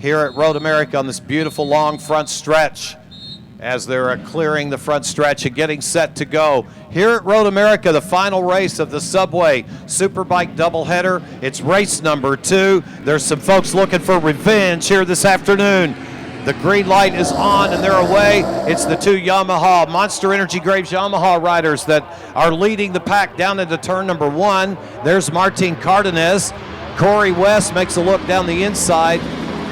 here at Road America on this beautiful long front stretch as they're clearing the front stretch and getting set to go. Here at Road America, the final race of the Subway Superbike doubleheader. It's race number 2. There's some folks looking for revenge here this afternoon. The green light is on and they're away. It's the 2 Yamaha, Monster Energy Graves Yamaha riders that are leading the pack down into turn number 1. There's Martin Cardenas. Corey West makes a look down the inside,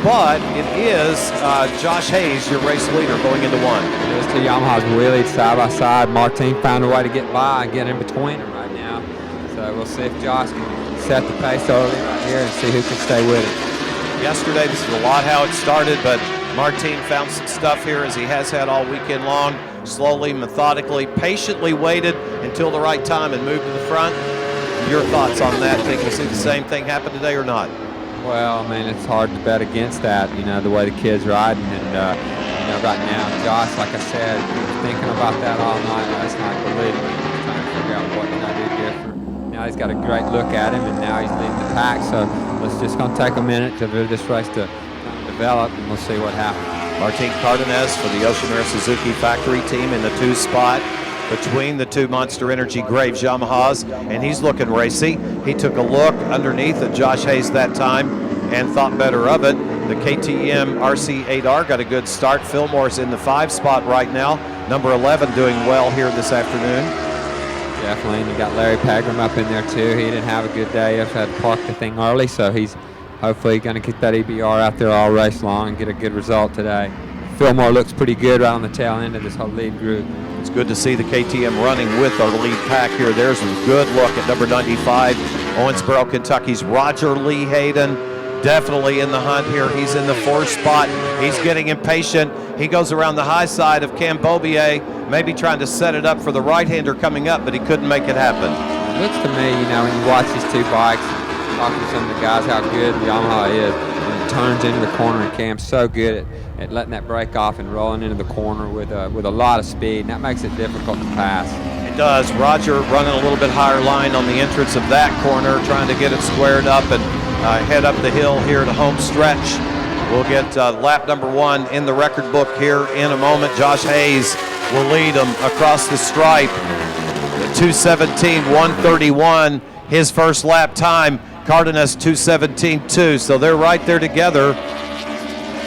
but it is Josh Hayes, your race leader, going into 1. Those 2 Yamahas wheelied side by side. Martin found a way to get by and get in between them right now. So we'll see if Josh can set the pace early right here and see who can stay with it. Yesterday, this is a lot how it started, but Martin found some stuff here as he has had all weekend long. Slowly, methodically, patiently waited until the right time and moved to the front. Your thoughts on that? Think we'll see the same thing happen today or not? Well, I mean, it's hard to bet against that, you know, the way the kid's riding. And, you know, right now, Josh, like I said, he was thinking about that all night last night, believe me. He was trying to figure out what can I do different. Now he's got a great look at him, and now he's leading the pack. So it's just going to take a minute for this race to develop, and we'll see what happens. Martin Cardenas for the Yoshimura Suzuki factory team in the 2 spot between the 2 Monster Energy Graves Yamahas, and he's looking racy. He took a look underneath at Josh Hayes that time and thought better of it. The KTM RC8R got a good start. Fillmore's in the 5 spot right now. Number 11 doing well here this afternoon. Definitely, and you got Larry Pegram up in there too. He didn't have a good day. He had to park the thing early, so he's hopefully going to get that EBR out there all race long and get a good result today. Fillmore looks pretty good right on the tail end of this whole lead group. It's good to see the KTM running with our lead pack here. There's a good look at number 95, Owensboro, Kentucky's Roger Lee Hayden. Definitely in the hunt here. He's in the 4th spot. He's getting impatient. He goes around the high side of Cambobier, maybe trying to set it up for the right-hander coming up, but he couldn't make it happen. It looks to me, you know, when you watch these 2 bikes, talking to some of the guys, how good Yamaha is. And it turns into the corner, and Cam's so good at letting that brake off and rolling into the corner with a lot of speed, and that makes it difficult to pass. It does. Roger running a little bit higher line on the entrance of that corner, trying to get it squared up and head up the hill here to home stretch. We'll get lap number 1 in the record book here in a moment. Josh Hayes will lead them across the stripe. The 2:17.131, his first lap time. Cardenas 2:17.2, so they're right there together.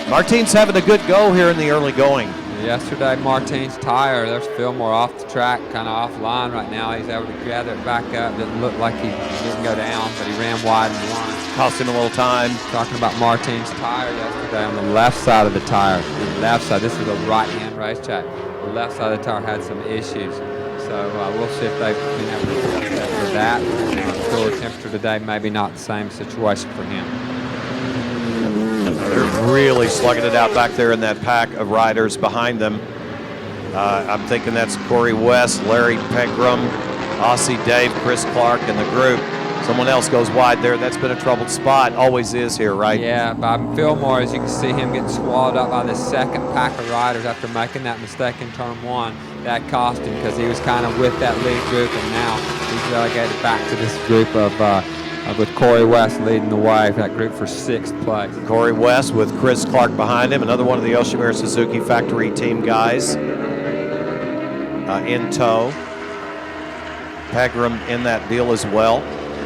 Martin's having a good go here in the early going. Yesterday, Martin's tire, there's Fillmore off the track, kind of offline right now. He's able to gather it back up. Doesn't look like he didn't go down, but he ran wide in the line. Cost him a little time. Talking about Martin's tire yesterday on the left side of the tire. The left side, this is a right-hand racetrack. The left side of the tire had some issues. So we'll see if they've been able to adjust that for that. Cooler temperature today, maybe not the same situation for him. They're really slugging it out back there in that pack of riders behind them. I'm thinking that's Corey West, Larry Pegram, Aussie Dave, Chris Clark, and the group. Someone else goes wide there. That's been a troubled spot. Always is here, right? Yeah, Bob Fillmore, as you can see him getting swallowed up by the second pack of riders after making that mistake in turn 1. That cost him because he was kind of with that lead group, and now he's relegated back to this group of with Corey West leading the way for that group for 6th place. Corey West with Chris Clark behind him, another one of the Yoshimura Suzuki factory team guys in tow. Pegram in that deal as well.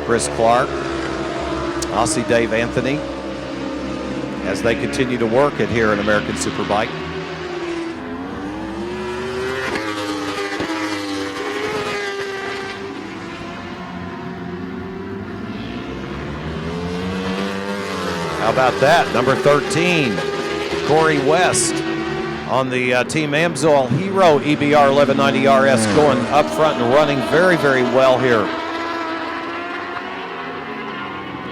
Chris Clark, Aussie Dave Anthony, as they continue to work it here in American Superbike. How about that? Number 13, Corey West on the Team Amsoil Hero EBR 1190 RS, going up front and running very, very well here.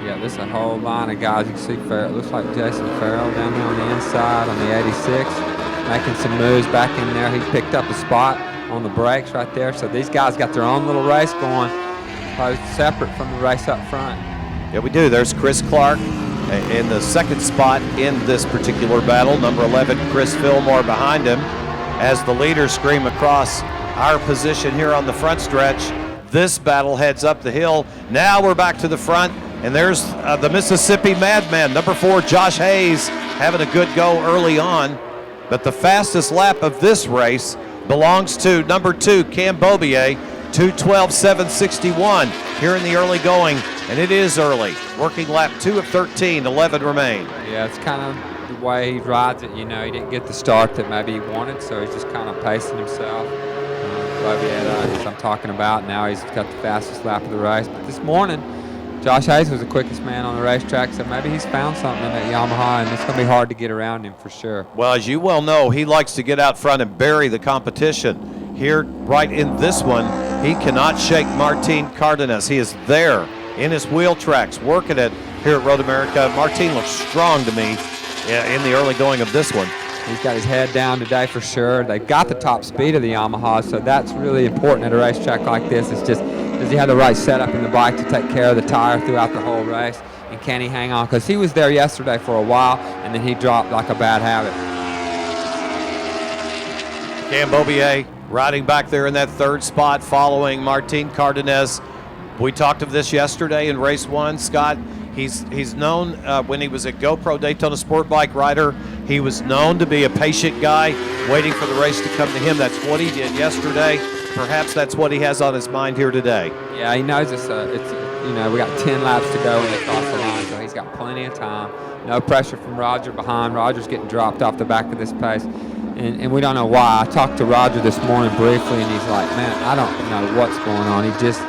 Yeah, this is a whole line of guys. You can see Farrell. It looks like Jason Farrell down there on the inside on the 86, making some moves back in there. He picked up a spot on the brakes right there. So these guys got their own little race going, separate from the race up front. Yeah, we do. There's Chris Clark in the 2nd spot in this particular battle. Number 11, Chris Fillmore behind him as the leaders scream across our position here on the front stretch. This battle heads up the hill. Now we're back to the front, and there's the Mississippi Madman, number 4, Josh Hayes, having a good go early on, but the fastest lap of this race belongs to number 2, Cam Beaubier, 2:12.761 here in the early going, and it is early. Working lap 2 of 13, 11 remain. Yeah, it's kind of the way he rides it. You know, he didn't get the start that maybe he wanted, so he's just kind of pacing himself. As I'm talking about, now he's got the fastest lap of the race. But this morning, Josh Hayes was the quickest man on the racetrack, so maybe he's found something in that Yamaha, and it's going to be hard to get around him for sure. Well, as you well know, he likes to get out front and bury the competition. Here, right in this one, he cannot shake Martin Cardenas. He is there in his wheel tracks, working it here at Road America. Martin looks strong to me in the early going of this one. He's got his head down today for sure. They've got the top speed of the Yamaha, so that's really important at a racetrack like this. It's just, does he have the right setup in the bike to take care of the tire throughout the whole race? And can he hang on? Because he was there yesterday for a while, and then he dropped like a bad habit. Cam Beaubier riding back there in that third spot following Martin Cardenas. We talked of this yesterday in race 1, Scott. He's known when he was a GoPro Daytona Sport Bike rider, he was known to be a patient guy, waiting for the race to come to him. That's what he did yesterday. Perhaps that's what he has on his mind here today. Yeah, he knows it's you know, we got 10 laps to go when they cross the line, so he's got plenty of time. No pressure from Roger behind. Roger's getting dropped off the back of this pace. And we don't know why. I talked to Roger this morning briefly, and he's like, man, I don't know what's going on. He just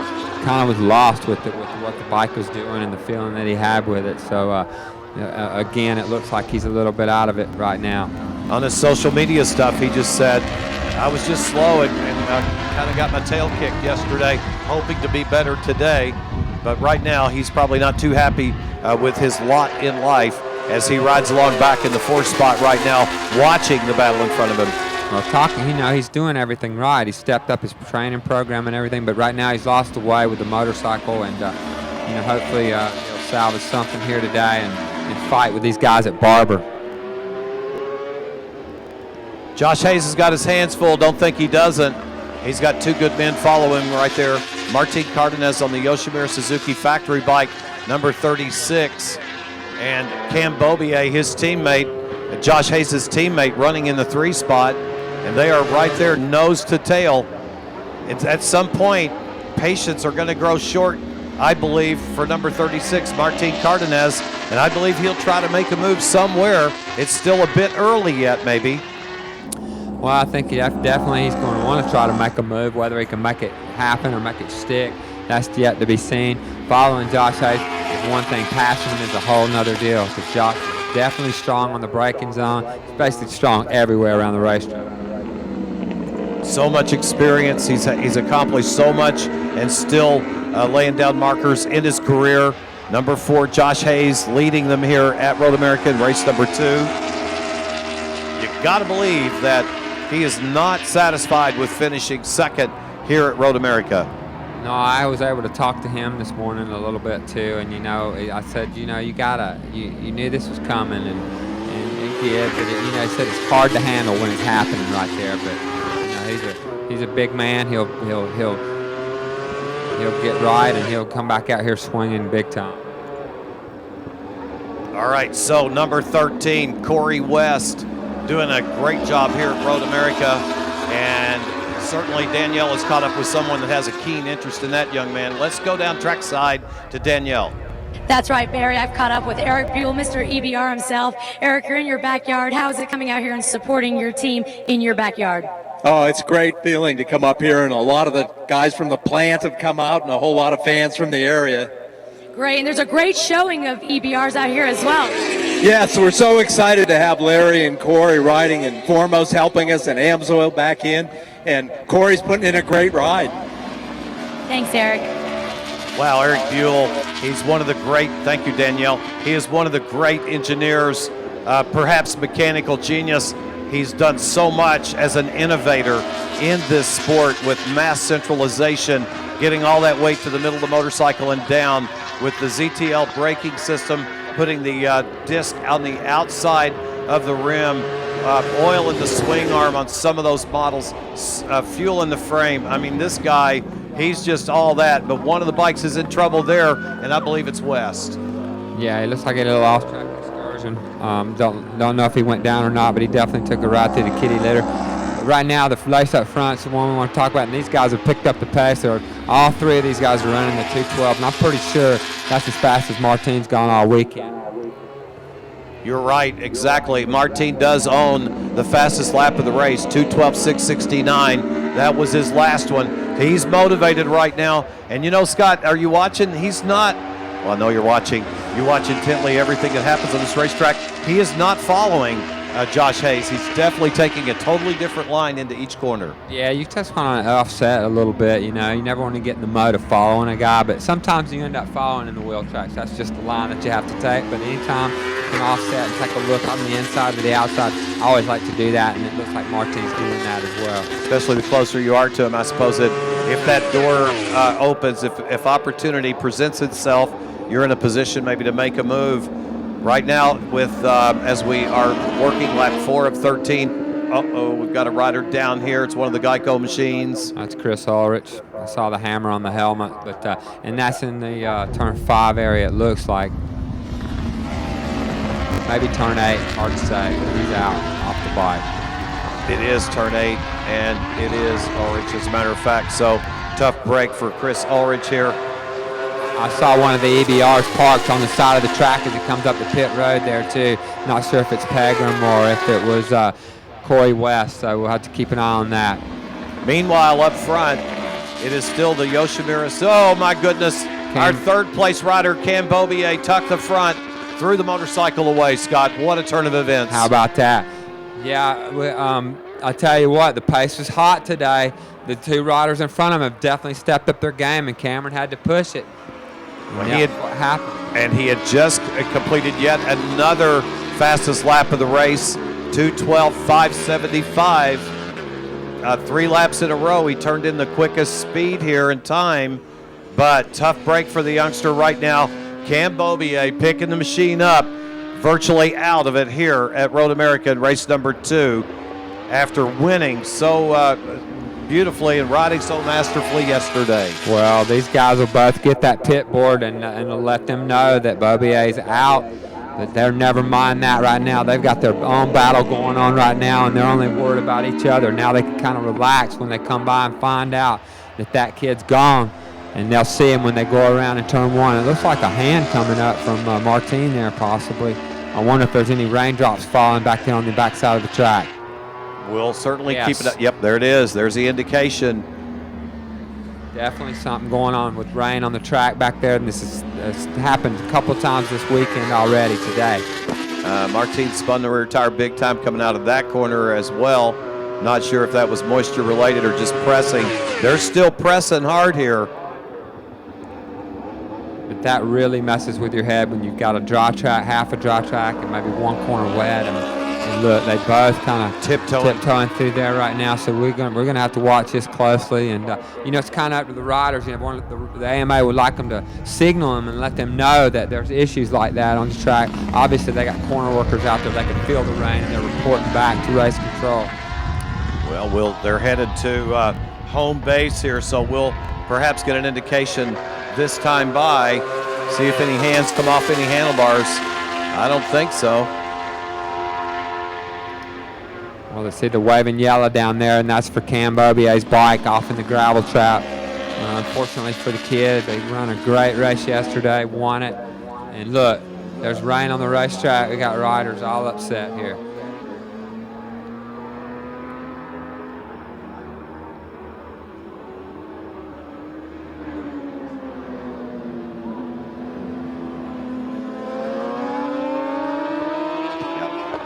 kind of was lost with what the bike was doing and the feeling that he had with it. So, again, it looks like he's a little bit out of it right now. On his social media stuff, he just said, I was just slow and kind of got my tail kicked yesterday, hoping to be better today. But right now, he's probably not too happy with his lot in life as he rides along back in the 4th spot right now, watching the battle in front of him. Well, he's doing everything right. He stepped up his training program and everything, but right now he's lost the way with the motorcycle, and hopefully he'll salvage something here today and fight with these guys at Barber. Josh Hayes has got his hands full. Don't think he doesn't. He's got 2 good men following him right there. Martin Cardenas on the Yoshimura Suzuki factory bike, number 36. And Cam Beaubier, his teammate, Josh Hayes' teammate, running in the 3 spot. And they are right there nose to tail. At some point, patience are going to grow short, I believe, for number 36, Martin Cardenas. And I believe he'll try to make a move somewhere. It's still a bit early yet, maybe. Well, I think definitely he's going to want to try to make a move. Whether he can make it happen or make it stick, that's yet to be seen. Following Josh Hayes is one thing. Passing him is a whole nother deal, because Josh is definitely strong on the braking zone. He's basically strong everywhere around the racetrack. So much experience. He's accomplished so much and still laying down markers in his career. Number 4, Josh Hayes, leading them here at Road America in race number 2. You got to believe that he is not satisfied with finishing second here at Road America. No, I was able to talk to him this morning a little bit too, and I said, you knew this was coming, and he did, but he said it's hard to handle when it's happening right there, but he's a big man. He'll get right, and he'll come back out here swinging big time. All right, so number 13, Corey West, doing a great job here at Road America, and certainly Danielle has caught up with someone that has a keen interest in that young man. Let's go down trackside to Danielle. That's right, Barry. I've caught up with Eric Buell, Mr. EBR himself. Eric, you're in your backyard. How is it coming out here and supporting your team in your backyard? Oh, it's a great feeling to come up here, and a lot of the guys from the plant have come out, and a whole lot of fans from the area. Great, and there's a great showing of EBRs out here as well. Yes, we're so excited to have Larry and Corey riding and foremost helping us, and Amsoil back in, and Corey's putting in a great ride. Thanks, Eric. Wow, Eric Buell, he's one of the great, thank you, Danielle. He is one of the great engineers, perhaps mechanical genius. He's done so much as an innovator in this sport with mass centralization, getting all that weight to the middle of the motorcycle and down with the ZTL braking system, putting the disc on the outside of the rim, oil in the swing arm on some of those models, fuel in the frame. I mean, this guy, he's just all that, but one of the bikes is in trouble there, and I believe it's West. Yeah, it looks like a little off-track excursion collision. Don't know if he went down or not, but he definitely took a ride through the kitty litter. Right now, the race up front is the one we want to talk about, and these guys have picked up the pace. All three of these guys are running the 2:12, and I'm pretty sure that's as fast as Martin's gone all weekend. You're right, exactly. Martin does own the fastest lap of the race, 2:12.669. That was his last one. He's motivated right now. And you know, Scott, are you watching? He's not. Well, I know you're watching. You watch intently everything that happens on this racetrack. He is not following Josh Hayes. He's definitely taking a totally different line into each corner. Yeah, you just want to offset a little bit, you know. You never want to get in the mode of following a guy, but sometimes you end up following in the wheel tracks. That's just the line that you have to take. But anytime you can offset and take a look on the inside to the outside, I always like to do that, and it looks like Martin's doing that as well. Especially the closer you are to him, I suppose that if that door opens, if opportunity presents itself, you're in a position maybe to make a move. Right now, with as we are working lap 4 of 13, we've got a rider down here. It's one of the Geico machines. That's Chris Ulrich. I saw the hammer on the helmet, but and that's in the turn 5 area. It looks like maybe turn 8. Hard to say. He's out off the bike. It is turn 8, and it is Ulrich, as a matter of fact. So tough break for Chris Ulrich here. I saw one of the EBRs parked on the side of the track as it comes up the pit road there too. Not sure if it's Pegram or if it was Corey West, so we'll have to keep an eye on that. Meanwhile, up front, it is still the Yoshimura. Oh my goodness, our third place rider, Cam Bobier, tucked the front, threw the motorcycle away, Scott. What a turn of events. How about that? Yeah, I tell you what, the pace was hot today. The two riders in front of him have definitely stepped up their game, and Cameron had to push it. When what happened? And he had just completed yet another fastest lap of the race, 2:12.575. 3 laps in a row, he turned in the quickest speed here in time, but tough break for the youngster right now. Cam Bobier picking the machine up, virtually out of it here at Road America in race number 2 after winning so beautifully and riding so masterfully yesterday. Well, these guys will both get that pit board and let them know that Bobier's out, but they're never mind that right now. They've got their own battle going on right now, and they're only worried about each other. Now they can kind of relax when they come by and find out that kid's gone, and they'll see him when they go around in turn 1. It looks like a hand coming up from Martin there possibly. I wonder if there's any raindrops falling back there on the backside of the track. We'll certainly keep it up. Yep, there it is. There's the indication. Definitely something going on with rain on the track back there, and this has happened a couple times this weekend already today. Martin spun the rear tire big time coming out of that corner as well. Not sure if that was moisture related or just pressing. They're still pressing hard here. But that really messes with your head when you've got a dry track, half a dry track, and maybe one corner wet. And look, they both kind of tiptoeing through there right now. So we're gonna have to watch this closely. And you know, it's kind of up to the riders. You know, the AMA would like them to signal them and let them know that there's issues like that on the track. Obviously, they got corner workers out there that can feel the rain, and they're reporting back to race control. Well, they're headed to home base here, so we'll perhaps get an indication this time by. See if any hands come off any handlebars. I don't think so. Well, they see the waving yellow down there, and that's for Cam Bobier's bike off in the gravel trap. Unfortunately for the kid, they run a great race yesterday, won it. And look, there's rain on the racetrack. We got riders all upset here.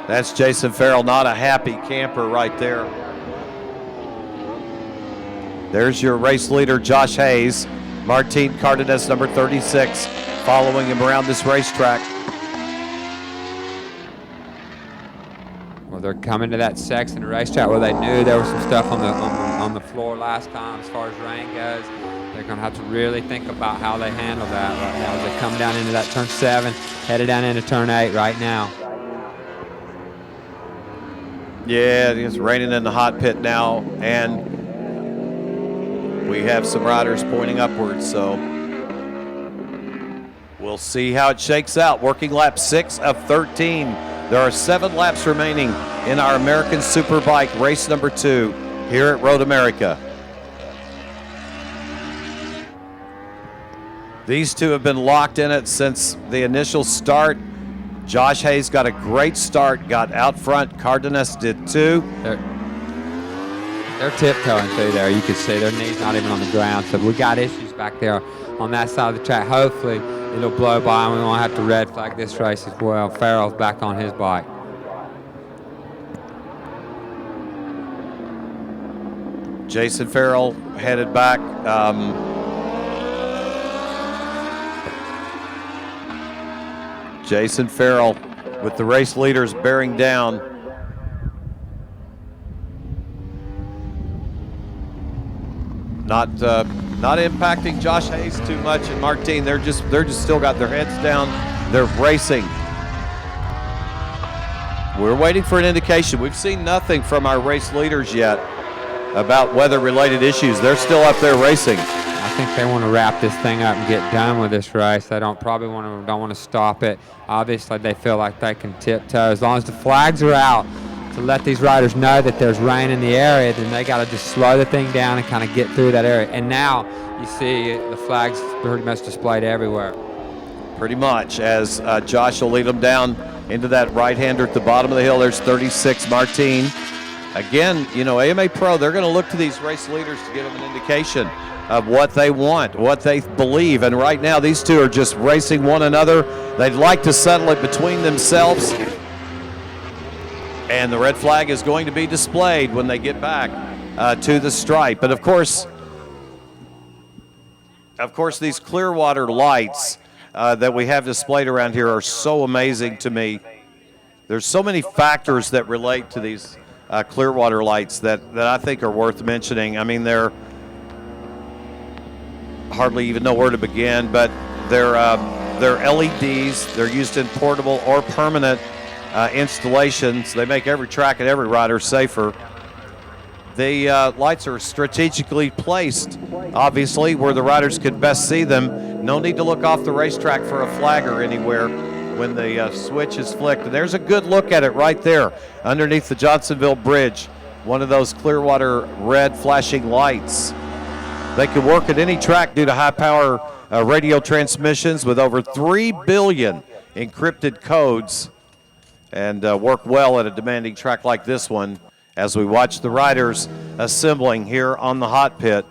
That's Jason Farrell, not a happy camper right there. There's your race leader, Josh Hayes. Martin Cardenas, number 36, following him around this racetrack. Well, they're coming to that section of the racetrack where they knew there was some stuff on the floor last time as far as rain goes. They're going to have to really think about how they handle that right now as they come down into that turn 7, headed down into turn 8 right now. Yeah, it's raining in the hot pit now, and we have some riders pointing upwards, so We'll see how it shakes out. Working lap 6 of 13. There are 7 laps remaining in our American Superbike race number 2 here at Road America. These two have been locked in it since the initial start. Josh Hayes got a great start, got out front. Cardenas did too. They're tiptoeing through there. You can see their knees not even on the ground. So we got issues back there on that side of the track. Hopefully it'll blow by and we won't have to red flag this race as well. Farrell's back on his bike. Jason Farrell headed back. Jason Farrell with the race leaders bearing down. Not impacting Josh Hayes too much and Martin. They're just still got their heads down. They're racing. We're waiting for an indication. We've seen nothing from our race leaders yet about weather-related issues. They're still up there racing. I think they want to wrap this thing up and get done with this race. They don't want to stop it. Obviously, they feel like they can tiptoe. As long as the flags are out to let these riders know that there's rain in the area, then they got to just slow the thing down and kind of get through that area. And now you see the flags pretty much displayed everywhere. Pretty much, as Josh will lead them down into that right-hander at the bottom of the hill. There's 36, Martin. Again, you know, AMA Pro, they're going to look to these race leaders to give them an indication of what they want, what they believe. And right now, these two are just racing one another. They'd like to settle it between themselves. And the red flag is going to be displayed when they get back to the stripe. But of course, these Clearwater lights that we have displayed around here are so amazing to me. There's so many factors that relate to these Clearwater lights that I think are worth mentioning. I mean, they're hardly even know where to begin, but they're LEDs. They're used in portable or permanent installations. They make every track and every rider safer. The lights are strategically placed, obviously, where the riders could best see them. No need to look off the racetrack for a flagger anywhere when the switch is flicked. And there's a good look at it right there underneath the Johnsonville Bridge, one of those Clearwater red flashing lights. They can work at any track due to high-power radio transmissions with over 3 billion encrypted codes, and work well at a demanding track like this one as we watch the riders assembling here on the hot pit.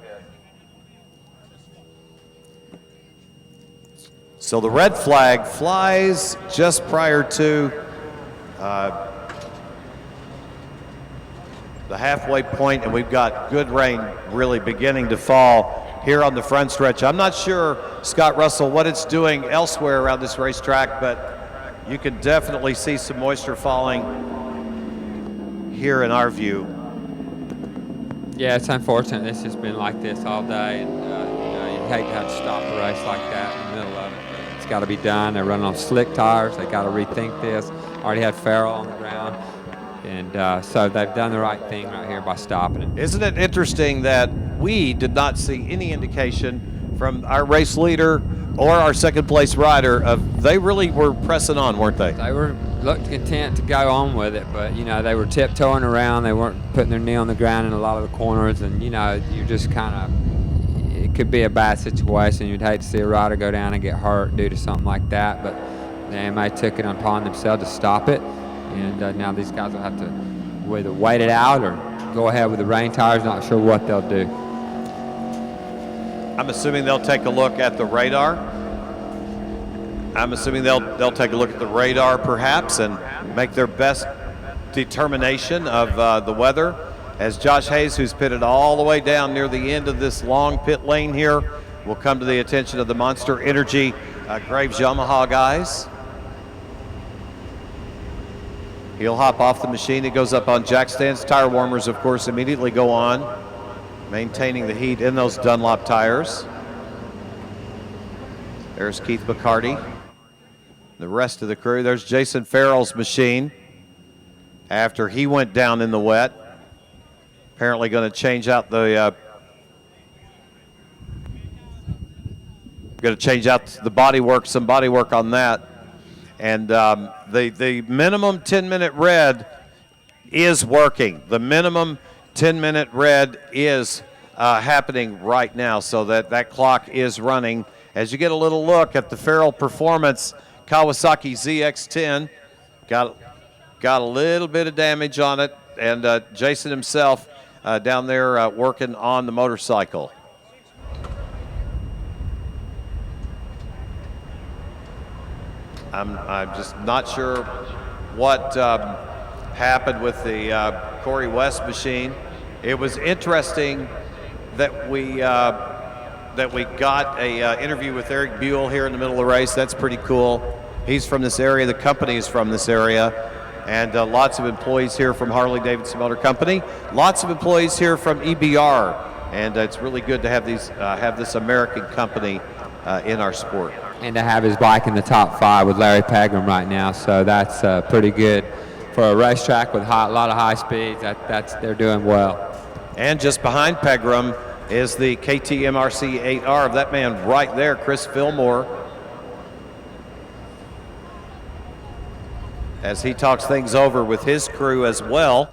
So the red flag flies just prior to the halfway point, and we've got good rain really beginning to fall here on the front stretch. I'm not sure, Scott Russell, what it's doing elsewhere around this racetrack, but you can definitely see some moisture falling here in our view. Yeah, it's unfortunate. This has been like this all day, and you know, you'd hate to have to stop a race like that in the middle of it. But it's got to be done. They're running on slick tires. They got to rethink this. Already had Farrell on the ground. And so they've done the right thing right here by stopping it. Isn't it interesting that we did not see any indication from our race leader or our second place rider of they really were pressing on, weren't they? They looked content to go on with it, but you know, they were tiptoeing around. They weren't putting their knee on the ground in a lot of the corners, and you know, you just kind of, it could be a bad situation. You'd hate to see a rider go down and get hurt due to something like that, but the AMA took it upon themselves to stop it. And now these guys will have to either wait it out or go ahead with the rain tires. Not sure what they'll do. I'm assuming they'll take a look at the radar. I'm assuming they'll take a look at the radar perhaps and make their best determination of the weather. As Josh Hayes, who's pitted all the way down near the end of this long pit lane here, will come to the attention of the Monster Energy Graves Yamaha guys. He'll hop off the machine. It goes up on jack stands. Tire warmers, of course, immediately go on, maintaining the heat in those Dunlop tires. There's Keith McCarty. The rest of the crew. There's Jason Farrell's machine after he went down in the wet. Apparently going to change out the Going to change out the body work, some body work on that. And the minimum 10-minute red is working. The minimum 10-minute red is happening right now, so that clock is running. As you get a little look at the Farrell Performance Kawasaki ZX-10, got a little bit of damage on it, and Jason himself down there working on the motorcycle. I'm just not sure what happened with the Corey West machine. It was interesting that we got a interview with Eric Buell here in the middle of the race. That's pretty cool. He's from this area. The company is from this area. And lots of employees here from Harley-Davidson Motor Company. Lots of employees here from EBR. And it's really good to have this American company in our sport. And to have his bike in the top 5 with Larry Pegram right now. So that's pretty good for a racetrack with a lot of high speeds. They're doing well. And just behind Pegram is the KTMRC 8R of that man right there, Chris Fillmore, as he talks things over with his crew as well.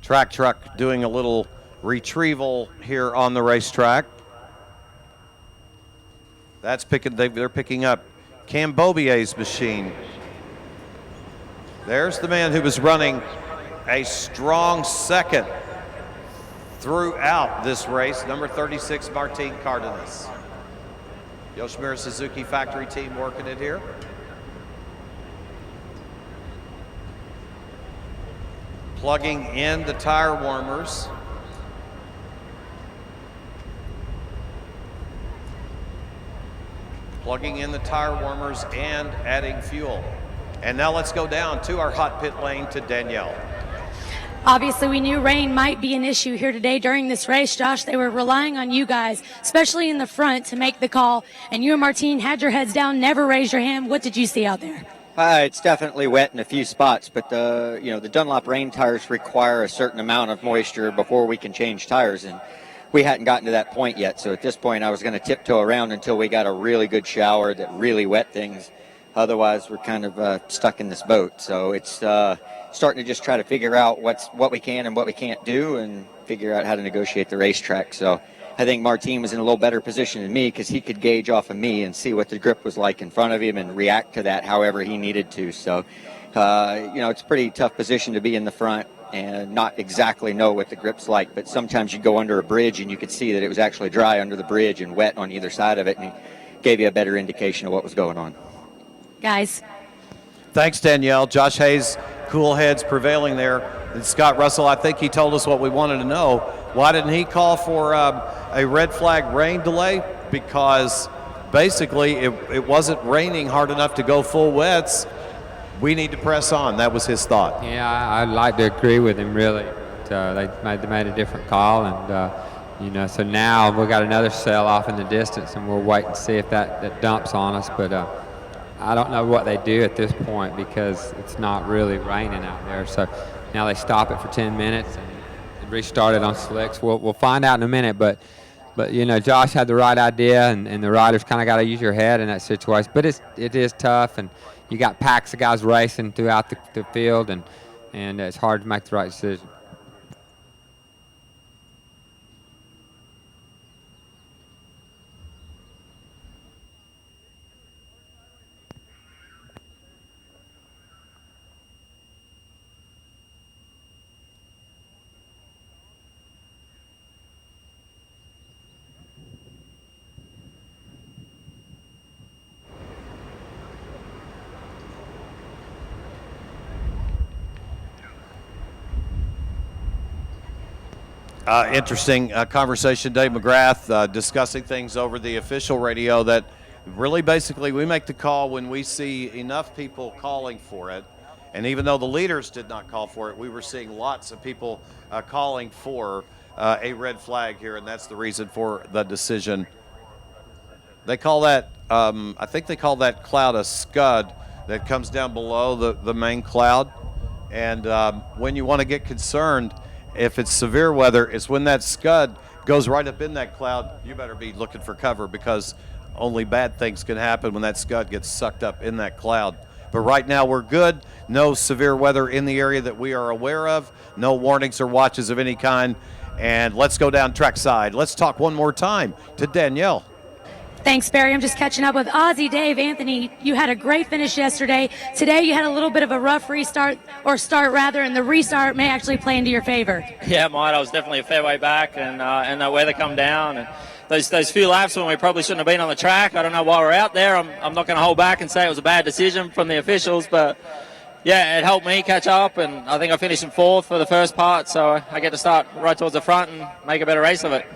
Track truck doing a little retrieval here on the racetrack. They're picking up Cambobier's machine. There's the man who was running a strong second throughout this race, number 36, Martin Cardenas. Yoshimura Suzuki factory team working it here. Plugging in the tire warmers. Plugging in the tire warmers and adding fuel. And now let's go down to our hot pit lane to Danielle. Obviously, we knew rain might be an issue here today during this race, Josh. They were relying on you guys, especially in the front, to make the call. And you and Martine had your heads down, never raised your hand. What did you see out there? It's definitely wet in a few spots, but the Dunlop rain tires require a certain amount of moisture before we can change tires, and we hadn't gotten to that point yet. So at this point, I was going to tiptoe around until we got a really good shower that really wet things. Otherwise, we're kind of stuck in this boat. So it's starting to just try to figure out what we can and what we can't do, and figure out how to negotiate the racetrack. So I think Martin was in a little better position than me, because he could gauge off of me and see what the grip was like in front of him and react to that however he needed to. So, it's a pretty tough position to be in the front and not exactly know what the grip's like. But sometimes you go under a bridge and you could see that it was actually dry under the bridge and wet on either side of it, and it gave you a better indication of what was going on. Guys. Thanks, Danielle. Josh Hayes, cool heads prevailing there. And Scott Russell, I think he told us what we wanted to know. Why didn't he call for a red flag rain delay? Because basically it wasn't raining hard enough to go full wets. We need to press on. That was his thought. Yeah, I'd like to agree with him, really. They made a different call, and so now we've got another cell off in the distance, and we'll wait and see if that dumps on us. But I don't know what they do at this point, because it's not really raining out there. So now they stop it for 10 minutes and restart it on slicks. We'll find out in a minute, but Josh had the right idea, and the riders kind of got to use your head in that situation. But it is tough, and you got packs of guys racing throughout the field, and it's hard to make the right decision. Interesting conversation. Dave McGrath discussing things over the official radio, that really basically we make the call when we see enough people calling for it. And even though the leaders did not call for it, we were seeing lots of people calling for a red flag here, and that's the reason for the decision. They call that, I think they call that cloud a scud that comes down below the main cloud. And when you want to get concerned, if it's severe weather, it's when that scud goes right up in that cloud, you better be looking for cover, because only bad things can happen when that scud gets sucked up in that cloud. But right now we're good. No severe weather in the area that we are aware of. No warnings or watches of any kind. And let's go down trackside. Let's talk one more time to Danielle. Thanks, Barry. I'm just catching up with Aussie Dave. Anthony, you had a great finish yesterday. Today you had a little bit of a rough restart, or start rather, and the restart may actually play into your favor. Yeah, mate, I was definitely a fair way back, and the weather come down. And those few laps when we probably shouldn't have been on the track. I don't know why we're out there. I'm not going to hold back and say it was a bad decision from the officials, but yeah, it helped me catch up, and I think I finished in 4th for the first part, so I get to start right towards the front and make a better race of it.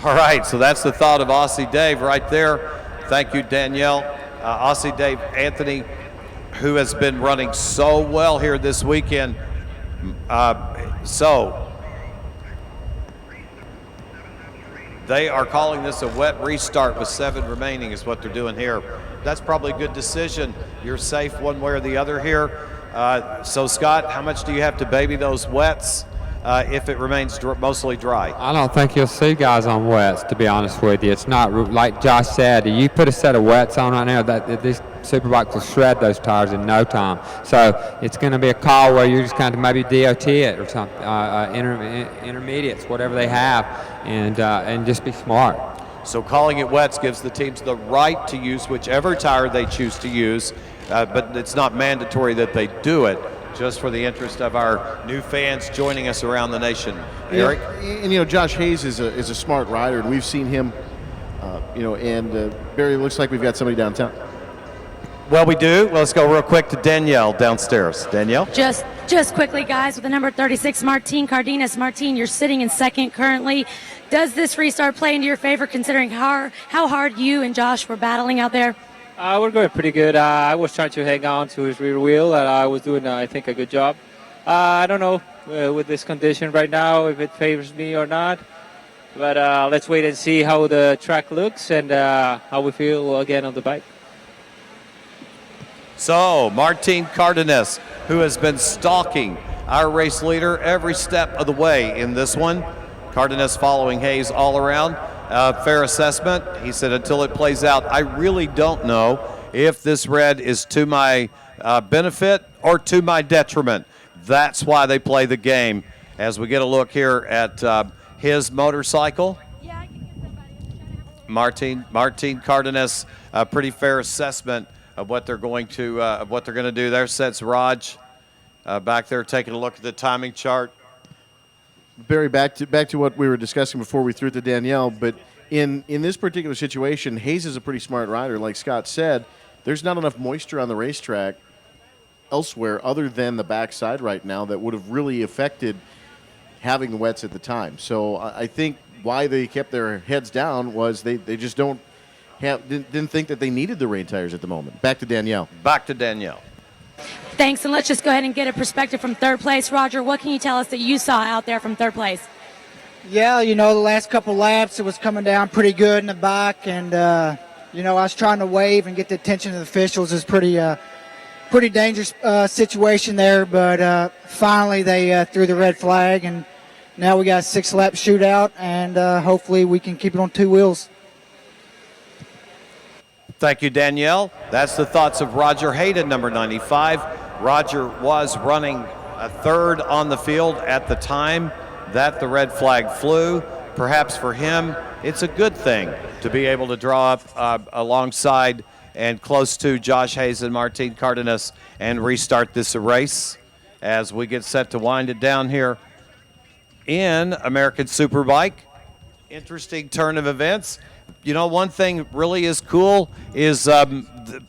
All right, so that's the thought of Aussie Dave right there. Thank you, Danielle. Aussie Dave, Anthony, who has been running so well here this weekend. So they are calling this a wet restart with 7 remaining is what they're doing here. That's probably a good decision. You're safe one way or the other here. So, Scott, how much do you have to baby those wets if it remains mostly dry? I don't think you'll see guys on wets, to be honest with you. It's not, like Josh said, you put a set of wets on right now, these SuperBikes will shred those tires in no time. So it's going to be a call where you're just kind of maybe DOT it or something, intermediates, whatever they have, and just be smart. So calling it wets gives the teams the right to use whichever tire they choose to use, but it's not mandatory that they do it, just for the interest of our new fans joining us around the nation. Eric? And Josh Hayes is a smart rider, and we've seen him, and Barry, it looks like we've got somebody downtown. Well, we do. Well, let's go real quick to Danielle downstairs. Danielle? Just quickly, guys, with the number 36, Martin Cardenas. Martin, you're sitting in 2nd currently. Does this restart play into your favor, considering how hard you and Josh were battling out there? We're going pretty good. I was trying to hang on to his rear wheel, and I was doing, I think, a good job. I don't know with this condition right now if it favors me or not, but let's wait and see how the track looks and how we feel again on the bike. So, Martin Cardenas, who has been stalking our race leader every step of the way in this one. Cardenas following Hayes all around. Fair assessment. He said, until it plays out, I really don't know if this red is to my benefit or to my detriment. That's why they play the game. As we get a look here at his motorcycle. Martin Cardenas, a pretty fair assessment of what they're going to do. There sits Raj back there taking a look at the timing chart. Barry, back to what we were discussing before we threw it to Danielle, but in this particular situation, Hayes is a pretty smart rider. Like Scott said, there's not enough moisture on the racetrack elsewhere other than the backside right now that would have really affected having the wets at the time. So I think why they kept their heads down was they just didn't think that they needed the rain tires at the moment. Back to Danielle. Thanks, and let's just go ahead and get a perspective from 3rd place. Roger, what can you tell us that you saw out there from 3rd place? Yeah, the last couple laps, it was coming down pretty good in the back, and, I was trying to wave and get the attention of the officials. It's pretty dangerous situation there, but finally they threw the red flag, and now we got a 6-lap shootout, and hopefully we can keep it on 2 wheels. Thank you, Danielle. That's the thoughts of Roger Hayden, number 95. Roger was running a 3rd on the field at the time that the red flag flew. Perhaps for him, it's a good thing to be able to draw up alongside and close to Josh Hayes and Martin Cardenas and restart this race as we get set to wind it down here in American Superbike. Interesting turn of events. One thing really is cool is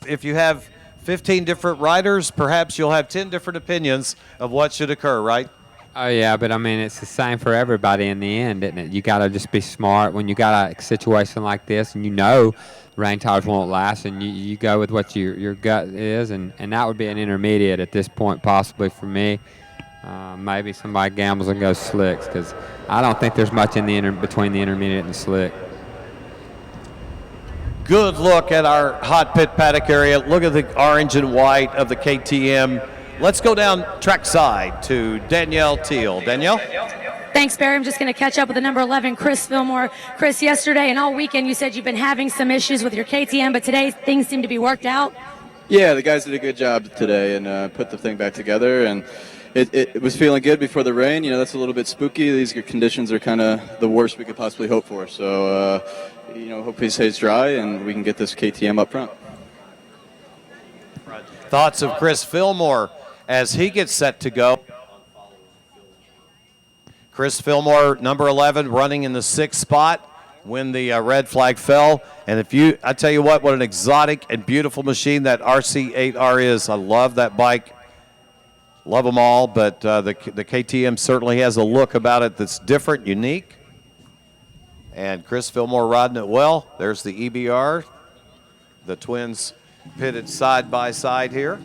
if you have 15 different riders, perhaps you'll have 10 different opinions of what should occur, right? Oh, yeah, but, it's the same for everybody in the end, isn't it? You got to just be smart when you got a situation like this and rain tires won't last, and you go with what your gut is, and that would be an intermediate at this point possibly for me. Maybe somebody gambles and goes slicks because I don't think there's much in between the intermediate and the slick. Good look at our hot pit paddock area. Look at the orange and white of the KTM. Let's go down trackside to Danielle Teal. Danielle? Thanks, Barry. I'm just going to catch up with the number 11, Chris Fillmore. Chris, yesterday and all weekend you said you've been having some issues with your KTM, but today things seem to be worked out. Yeah, the guys did a good job today and put the thing back together, and it was feeling good before the rain. You know, that's a little bit spooky. These conditions are kind of the worst we could possibly hope for. So, you know, hopefully it stays dry and we can get this KTM up front. Thoughts of Chris Fillmore as he gets set to go. Chris Fillmore, number 11, running in the 6th spot when the red flag fell. And I tell you what an exotic and beautiful machine that RC8R is. I love that bike. Love them all, but the KTM certainly has a look about it that's different, unique. And Chris Fillmore riding it well. There's the EBR. The twins pitted side by side here.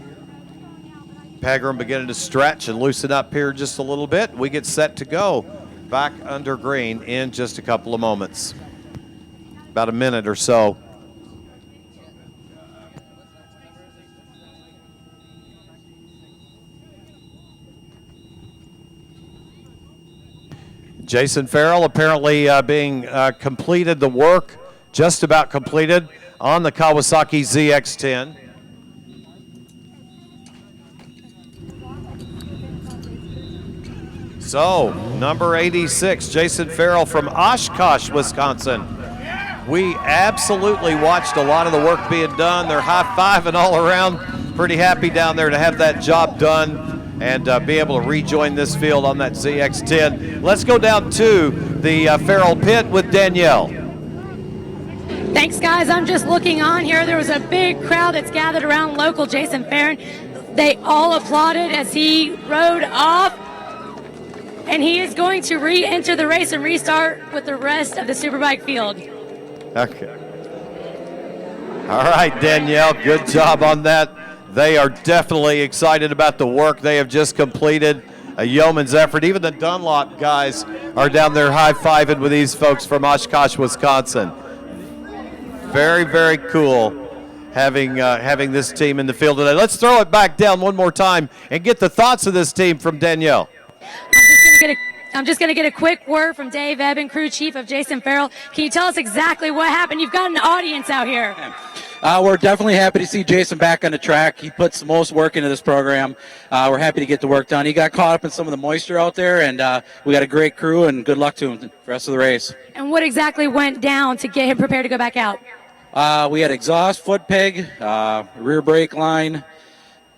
Pegram beginning to stretch and loosen up here just a little bit. We get set to go back under green in just a couple of moments. About a minute or so. Jason Farrell apparently being completed the work, just about completed, on the Kawasaki ZX-10. So, number 86, Jason Farrell from Oshkosh, Wisconsin. We absolutely watched a lot of the work being done. They're high-fiving all around. Pretty happy down there to have that job done and be able to rejoin this field on that ZX-10. Let's go down to the Farrell pit with Danielle. Thanks, guys. I'm just looking on here. There was a big crowd that's gathered around local Jason Farron. They all applauded as he rode off. And he is going to re-enter the race and restart with the rest of the Superbike field. Okay. All right, Danielle, good job on that. They are definitely excited about the work they have just completed. A yeoman's effort. Even the Dunlop guys are down there high-fiving with these folks from Oshkosh, Wisconsin. Very, very cool having this team in the field today. Let's throw it back down one more time and get the thoughts of this team from Danielle. I'm just going to get a quick word from Dave Eben, crew chief of Jason Farrell. Can you tell us exactly what happened? You've got an audience out here. We're definitely happy to see Jason back on the track. He puts the most work into this program. We're happy to get the work done. He got caught up in some of the moisture out there, and we got a great crew, and good luck to him for the rest of the race. And what exactly went down to get him prepared to go back out? We had exhaust, foot peg, rear brake line,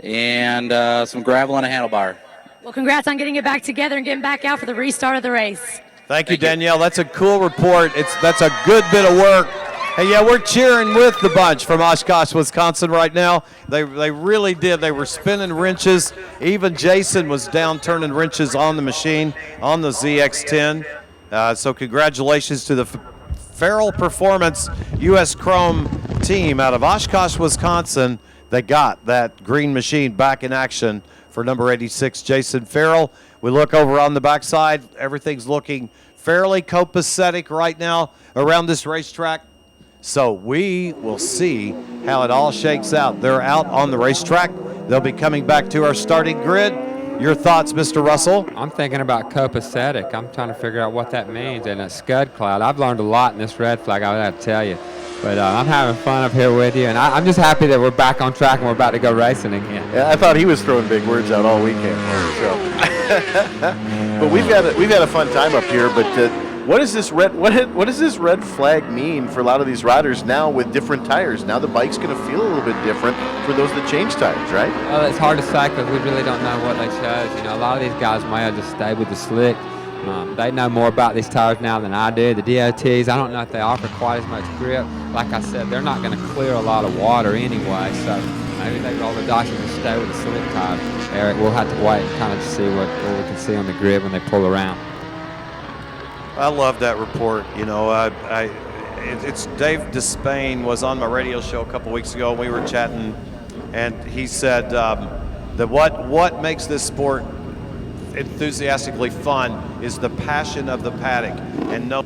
and some gravel on a handlebar. Well, congrats on getting it back together and getting back out for the restart of the race. Thank you, Danielle. That's a cool report. That's a good bit of work. Hey, yeah, we're cheering with the bunch from Oshkosh, Wisconsin right now. They really did. They were spinning wrenches. Even Jason was down turning wrenches on the machine, on the ZX-10. So congratulations to the Farrell Performance U.S. Chrome team out of Oshkosh, Wisconsin. They got that green machine back in action for number 86, Jason Farrell. We look over on the backside. Everything's looking fairly copacetic right now around this racetrack. So we will see how it all shakes out. They're out on the racetrack. They'll be coming back to our starting grid. Your thoughts, Mr. Russell? I'm thinking about copacetic. I'm trying to figure out what that means. And a scud cloud. I've learned a lot in this red flag, I would have to tell you. But I'm having fun up here with you, and I'm just happy that we're back on track and we're about to go racing again. Yeah, I thought he was throwing big words out all weekend. So, but we've had a fun time up here. But what does this red flag mean for a lot of these riders now with different tires? Now the bike's going to feel a little bit different for those that change tires, right? Well, it's hard to say because we really don't know what they chose. You know, a lot of these guys may have just stayed with the slick. They know more about these tires now than I do. The DOTs, I don't know if they offer quite as much grip. Like I said, they're not going to clear a lot of water anyway, so maybe they roll the dice and just stay with the slick tire. Eric, we'll have to wait and kind of see what we can see on the grid when they pull around. I love that report. You know, it's Dave Despain was on my radio show a couple weeks ago, and we were chatting, and he said that what makes this sport enthusiastically fun is the passion of the paddock, and no.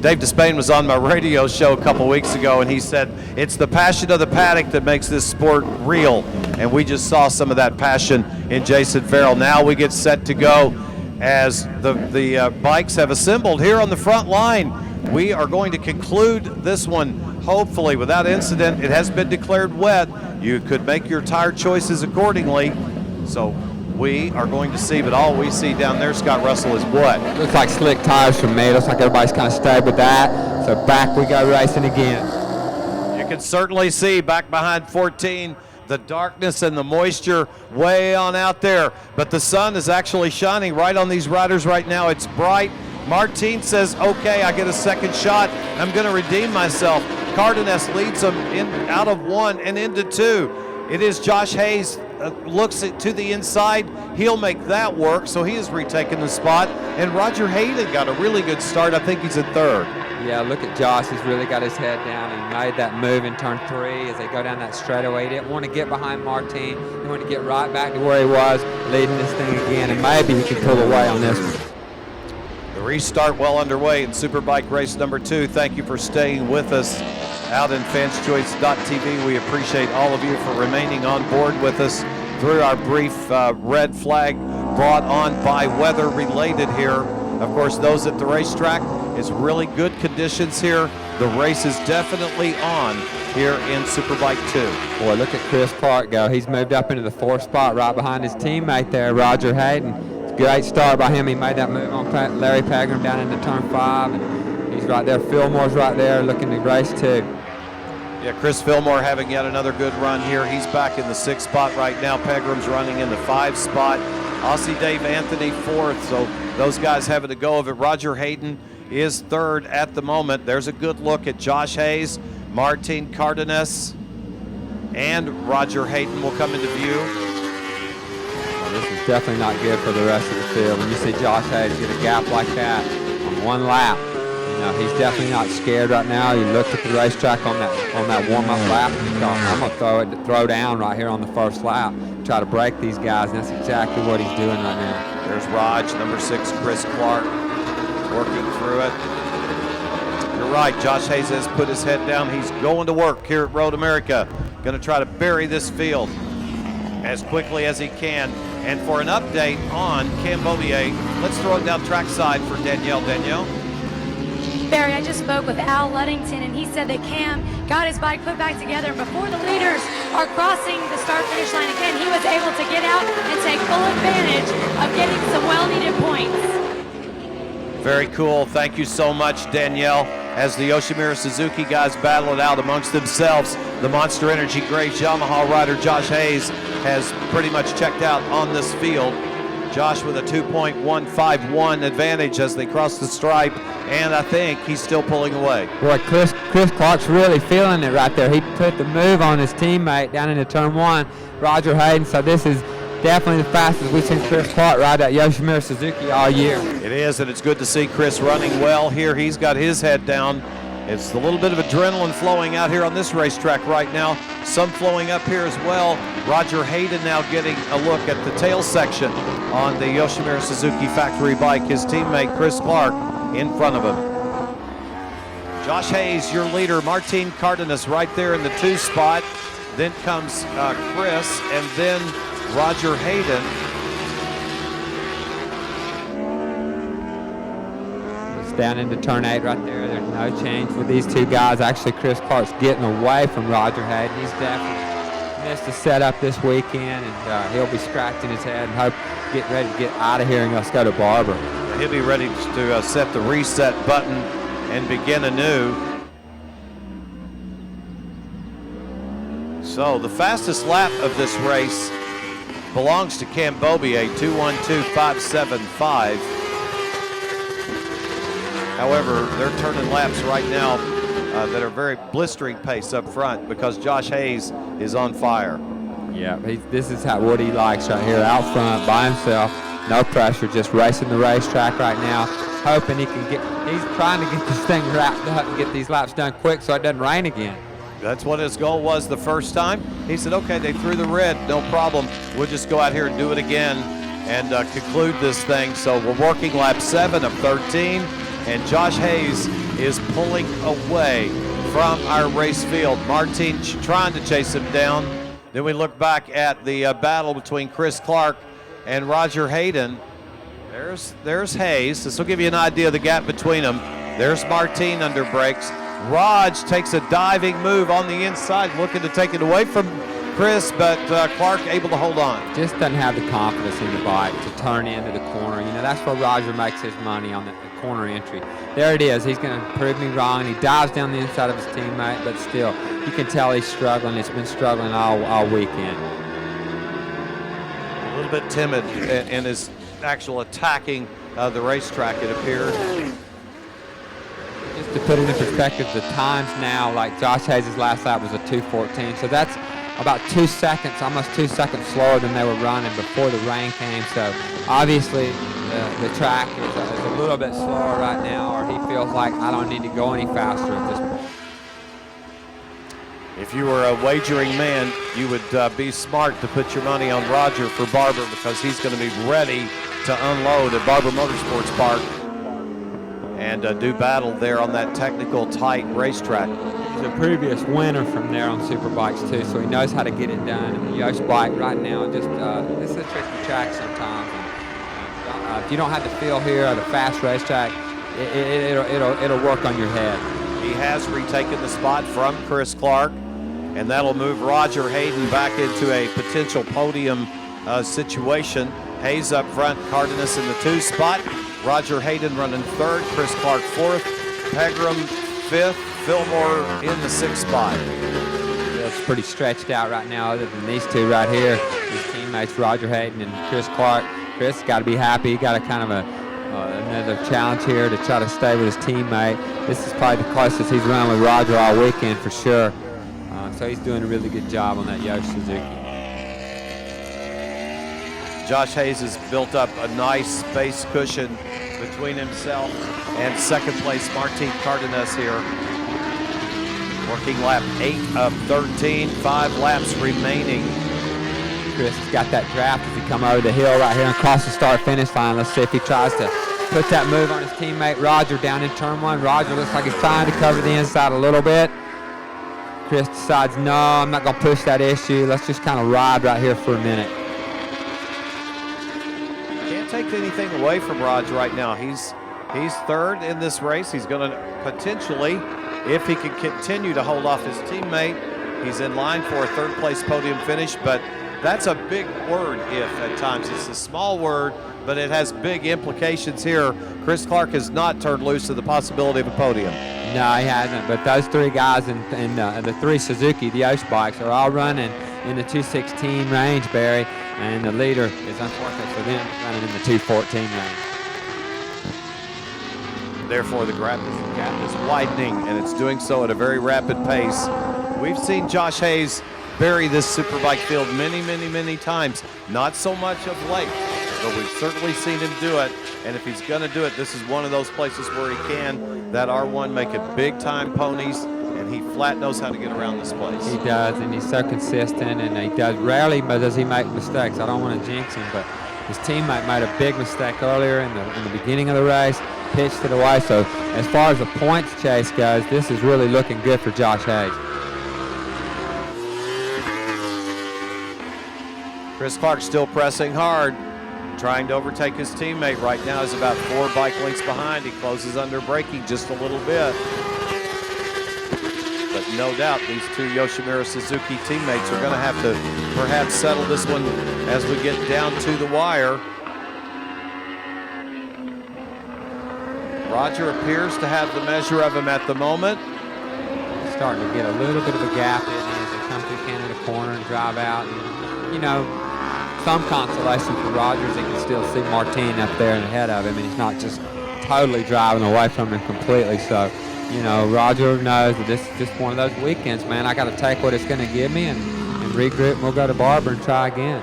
Dave Despain was on my radio show a couple weeks ago, and he said it's the passion of the paddock that makes this sport real. And we just saw some of that passion in Jason Farrell. Now we get set to go as the bikes have assembled here on the front line. We are going to conclude this one, hopefully, without incident. It has been declared wet. You could make your tire choices accordingly. So we are going to see, but all we see down there, Scott Russell, is what? Looks like slick tires from me. Looks like everybody's kind of stayed with that. So back we go racing again. You can certainly see back behind 14, the darkness and the moisture way on out there. But the sun is actually shining right on these riders right now. It's bright. Martin says, okay, I get a second shot. I'm going to redeem myself. Cardenas leads them out of 1 and into 2. It is Josh Hayes looks to the inside. He'll make that work, so he has retaken the spot. And Roger Hayden got a really good start. I think he's in 3rd. Yeah, look at Josh. He's really got his head down. He made that move in turn 3 as they go down that straightaway. He didn't want to get behind Martin. He wanted to get right back to where he was, leading this thing again, and maybe he can pull away on this one. The restart well underway in Superbike race number 2. Thank you for staying with us out in fanschoice.tv. We appreciate all of you for remaining on board with us through our brief red flag brought on by weather related here. Of course, those at the racetrack, it's really good conditions here. The race is definitely on here in Superbike 2. Boy, look at Chris Clark go. He's moved up into the 4th spot right behind his teammate there, Roger Hayden. Great start by him. He made that move on Larry Pagram down into turn 5, and he's right there. Fillmore's right there looking to race too. Yeah, Chris Fillmore having yet another good run here. He's back in the 6th spot right now. Pegram's running in the 5th spot. Aussie Dave Anthony 4th, so those guys having to go of it. Roger Hayden is 3rd at the moment. There's a good look at Josh Hayes, Martin Cardenas, and Roger Hayden will come into view. This is definitely not good for the rest of the field. When you see Josh Hayes get a gap like that on 1 lap, you know, he's definitely not scared right now. He looked at the racetrack on that warm-up lap and he thought, I'm going to throw down right here on the 1st lap, try to break these guys, and that's exactly what he's doing right now. There's Raj, number 6, Chris Clark, working through it. You're right, Josh Hayes has put his head down. He's going to work here at Road America. Going to try to bury this field as quickly as he can. And for an update on Cambobier, let's throw it down trackside for Danielle. Danielle? Barry, I just spoke with Al Luddington, and he said that Cam got his bike put back together. Before the leaders are crossing the start-finish line again, he was able to get out and take full advantage of getting some well-needed points. Very cool. Thank you so much, Danielle. As the Yoshimura Suzuki guys battle it out amongst themselves, the Monster Energy Graves Yamaha rider Josh Hayes has pretty much checked out on this field. Josh with a 2.151 advantage as they cross the stripe, and I think he's still pulling away. Boy, Chris Clark's really feeling it right there. He put the move on his teammate down into turn 1, Roger Hayden, so this is definitely the fastest we've seen Chris Clark ride that Yoshimura Suzuki all year. It is, and it's good to see Chris running well here. He's got his head down. It's a little bit of adrenaline flowing out here on this racetrack right now. Some flowing up here as well. Roger Hayden now getting a look at the tail section on the Yoshimura Suzuki factory bike. His teammate Chris Clark in front of him. Josh Hayes, your leader. Martin Cardenas right there in the 2 spot. Then comes Chris, and then Roger Hayden. Down into turn 8 right there. There's no change with these 2 guys. Actually, Chris Clark's getting away from Roger Hayden. He's definitely missed the setup this weekend, and he'll be scratching his head and get ready to get out of here and let's go to Barber. He'll be ready to set the reset button and begin anew. So the fastest lap of this race belongs to Cambobier, 2:12.575. However, they're turning laps right now that are very blistering pace up front because Josh Hayes is on fire. Yeah, this is what he likes right here, out front by himself, no pressure, just racing the racetrack right now, hoping he's trying to get this thing wrapped up and get these laps done quick so it doesn't rain again. That's what his goal was the first time. He said, okay, they threw the red, no problem. We'll just go out here and do it again and conclude this thing. So we're working lap 7 of 13. And Josh Hayes is pulling away from our race field. Martin trying to chase him down. Then we look back at the battle between Chris Clark and Roger Hayden. There's Hayes. This will give you an idea of the gap between them. There's Martin under brakes. Raj takes a diving move on the inside, looking to take it away from Chris, but Clark able to hold on. Just doesn't have the confidence in the bike to turn into the corner. You know, that's where Roger makes his money, on the corner entry. There it is. He's going to prove me wrong. He dives down the inside of his teammate, but still, you can tell he's struggling. He's been struggling all weekend. A little bit timid in his actual attacking the racetrack, it appeared. Just to put it in perspective, the times now, like Josh Hayes' last lap was a 2:14, so that's about 2 seconds, almost 2 seconds slower than they were running before the rain came. So obviously the track is a little bit slower right now, or he feels like I don't need to go any faster at this point. If you were a wagering man, you would be smart to put your money on Roger for Barber, because he's going to be ready to unload at Barber Motorsports Park and do battle there on that technical tight racetrack. He's a previous winner from there on Superbikes too, so he knows how to get it done. And the Yosh bike right now, just this is a tricky track sometimes. And, if you don't have the feel here at a fast racetrack, it'll work on your head. He has retaken the spot from Chris Clark, and that'll move Roger Hayden back into a potential podium situation. Hayes up front, Cardenas in the 2 spot. Roger Hayden running 3rd, Chris Clark 4th, Pegram 5th, Fillmore in the 6th spot. It's pretty stretched out right now, other than these two right here. His teammates, Roger Hayden and Chris Clark. Chris got to be happy. He got a kind of another challenge here to try to stay with his teammate. This is probably the closest he's run with Roger all weekend for sure. So he's doing a really good job on that Yosh Suzuki. Josh Hayes has built up a nice space cushion between himself and 2nd place Martin Cardenas here. Working lap 8 of 13, 5 laps remaining. Chris has got that draft as he come over the hill right here and across the start-finish line. Let's see if he tries to put that move on his teammate Roger down in turn 1. Roger looks like he's trying to cover the inside a little bit. Chris decides, no, I'm not going to push that issue. Let's just kind of ride right here for a minute. Can't take anything away from Roger right now. He's 3rd in this race. He's going to potentially, if he can continue to hold off his teammate, he's in line for a 3rd place podium finish, but that's a big word, if, at times. It's a small word, but it has big implications here. Chris Clark has not turned loose of the possibility of a podium. No, he hasn't, but those 3 guys in the 3 Suzuki, the Yosh bikes, are all running in the 216 range, Barry, and the leader is, unfortunate for them, running in the 214 range. Therefore, the gap is widening, and it's doing so at a very rapid pace. We've seen Josh Hayes bury this Superbike field many, many, many times. Not so much of late, but we've certainly seen him do it. And if he's going to do it, this is one of those places where he can. That R1 make it big-time ponies, and he flat knows how to get around this place. He does, and he's so consistent, and he does. Rarely does he make mistakes. I don't want to jinx him, but his teammate made a big mistake earlier in the beginning of the race, pitched it away. So as far as the points chase goes, this is really looking good for Josh Hayes. Chris Clark still pressing hard, trying to overtake his teammate. Right now is about 4 bike lengths behind. He closes under braking just a little bit. But no doubt these 2 Yoshimura Suzuki teammates are going to have to perhaps settle this one as we get down to the wire. Roger appears to have the measure of him at the moment. He's starting to get a little bit of a gap in as they come through Canada Corner and drive out. And, you know, some consolation for Rogers, he can still see Martin up there ahead of him, and he's not just totally driving away from him completely. So, you know, Roger knows that this is just one of those weekends, man. I got to take what it's going to give me and regroup, and we'll go to Barber and try again.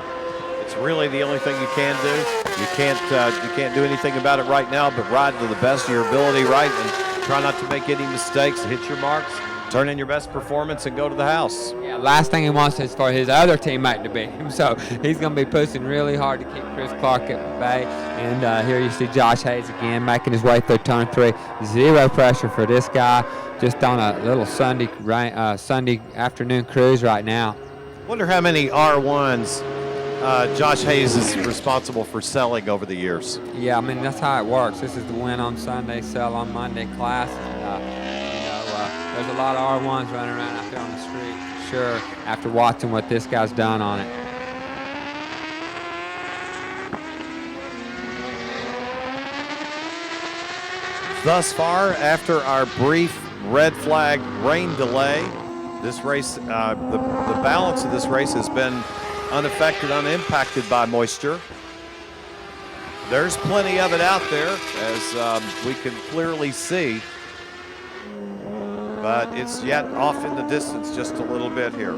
It's really the only thing you can do. You can't do anything about it right now, but ride to the best of your ability, right, and try not to make any mistakes. Hit your marks, turn in your best performance and go to the house. Yeah, last thing he wants is for his other teammate to beat him. So he's going to be pushing really hard to keep Chris Clark at bay. And here you see Josh Hayes again making his way through turn 3. Zero pressure for this guy, just on a little Sunday afternoon cruise right now. Wonder how many R1s Josh Hayes is responsible for selling over the years. Yeah, I mean, that's how it works. This is the win on Sunday, sell on Monday class. There's a lot of R1s running around out there on the street, for sure, after watching what this guy's done on it. Thus far, after our brief red flag rain delay, this race, the balance of this race has been unaffected, unimpacted by moisture. There's plenty of it out there, as we can clearly see. But it's yet off in the distance just a little bit here.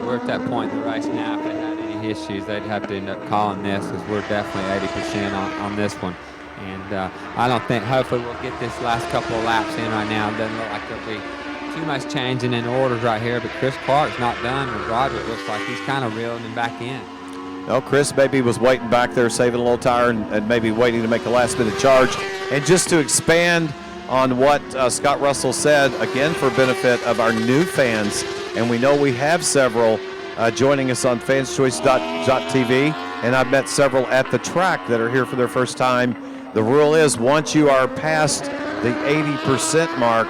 We're at that point in the race now. If they had any issues, they'd have to end up calling this, because we're definitely 80% on this one. And I don't think, hopefully we'll get this last couple of laps in right now. It doesn't look like there'll be too much changing in orders right here, but Chris Clark's not done. And Roger, it looks like he's kind of reeling him back in. No, Chris maybe was waiting back there, saving a little tire, and maybe waiting to make a last-minute charge. And just to expand on what Scott Russell said, again for benefit of our new fans, and we know we have several joining us on fanschoice.tv, and I've met several at the track that are here for their first time. The rule is once you are past the 80% mark,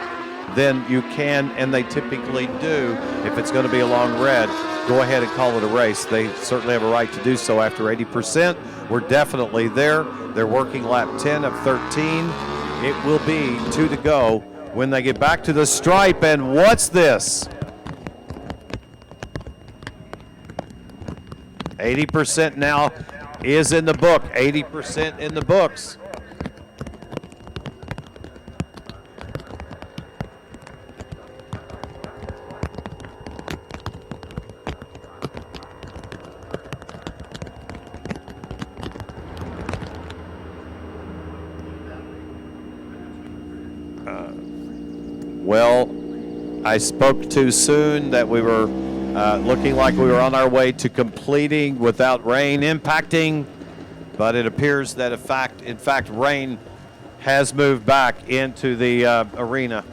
then you can, and they typically do, if it's going to be a long red, go ahead and call it a race. They certainly have a right to do so after 80%. We're definitely there. They're working lap 10 of 13. It will be 2 to go when they get back to the stripe. And what's this? 80% now is in the book. 80% in the books. Well, I spoke too soon that we were looking like we were on our way to completing without rain impacting, but it appears that in fact rain has moved back into the arena.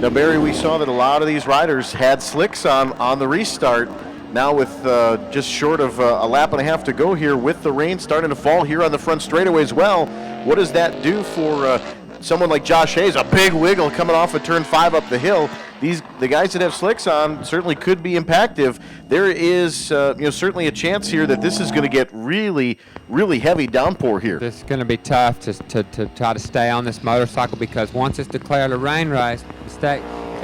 Now, Barry, we saw that a lot of these riders had slicks on the restart. Now with just short of a lap and a half to go here, with the rain starting to fall here on the front straightaway as well, what does that do for someone like Josh Hayes? A big wiggle coming off of turn 5 up the hill. The guys that have slicks on certainly could be impactive. There is certainly a chance here that this is going to get really, really heavy downpour here. This is going to be tough to try to stay on this motorcycle, because once it's declared a rain race, tell